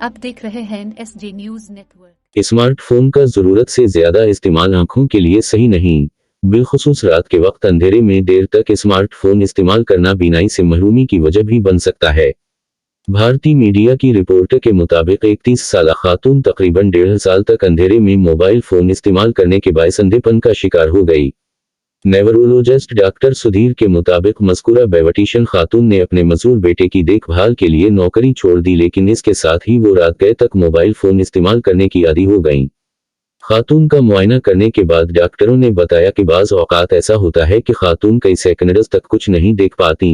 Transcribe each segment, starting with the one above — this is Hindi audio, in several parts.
आप देख रहे हैं SG न्यूज नेटवर्क। स्मार्टफोन का जरूरत से ज्यादा इस्तेमाल आंखों के लिए सही नहीं। बिलखुसूस रात के वक्त अंधेरे में देर तक स्मार्टफोन इस्तेमाल करना बीनाई से महरूमी की वजह भी बन सकता है। भारतीय मीडिया की रिपोर्ट के मुताबिक एक 30 साल खातून तकरीबन 1.5 साल तक अंधेरे में मोबाइल फोन इस्तेमाल करने के बायस अंधेपन का शिकार हो गई। नेवरोलॉजिस्ट डॉक्टर सुधीर के मुताबिक मज़कूरा बेवटीशन खातून ने अपने मजूर बेटे की देखभाल के लिए नौकरी छोड़ दी, लेकिन इसके साथ ही वो रात गए तक मोबाइल फोन इस्तेमाल करने की आदी हो गईं। खातून का मुआयना करने के बाद डॉक्टरों ने बताया कि बाज़ औक़ात ऐसा होता है कि खातून कई सेकंड्स तक कुछ नहीं देख पाती।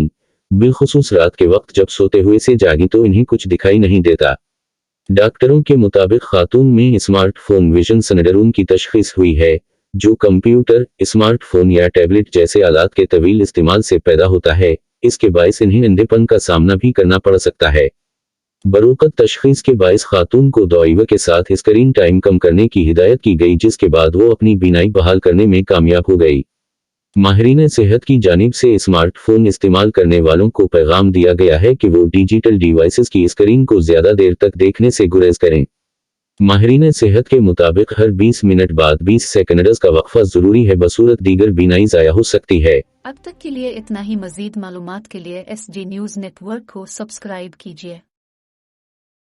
बिलखुसूस रात के वक्त जब सोते हुए से जागी तो इन्हें कुछ दिखाई नहीं देता। डॉक्टरों के मुताबिक खातून में स्मार्टफोन विजन सिंड्रोम की तशख़ीस हुई है, जो कंप्यूटर, स्मार्टफोन या टैबलेट जैसे आलात के तवील इस्तेमाल से पैदा होता है। इसके बायस इन्हें अंधेपन का सामना भी करना पड़ सकता है। बरोकत तशख़ीस के बायस खातून को दवाइयों के साथ स्क्रीन टाइम कम करने की हिदायत की गई, जिसके बाद वो अपनी बीनाई बहाल करने में कामयाब हो गई। माहिरीन सेहत की जानिब से स्मार्टफोन इस्तेमाल करने वालों को पैगाम दिया गया है कि वो डिजिटल डिवाइसेस की स्क्रीन को ज्यादा देर तक देखने से गुरेज करें। माहिरीन सेहत के मुताबिक हर 20 मिनट बाद 20 सेकंड्स का वक्फा जरूरी है, बसूरत दीगर बीनाई ज़ाया हो सकती है। अब तक के लिए इतना ही। मजीद मालूमात के लिए SG न्यूज नेटवर्क को सब्सक्राइब कीजिए।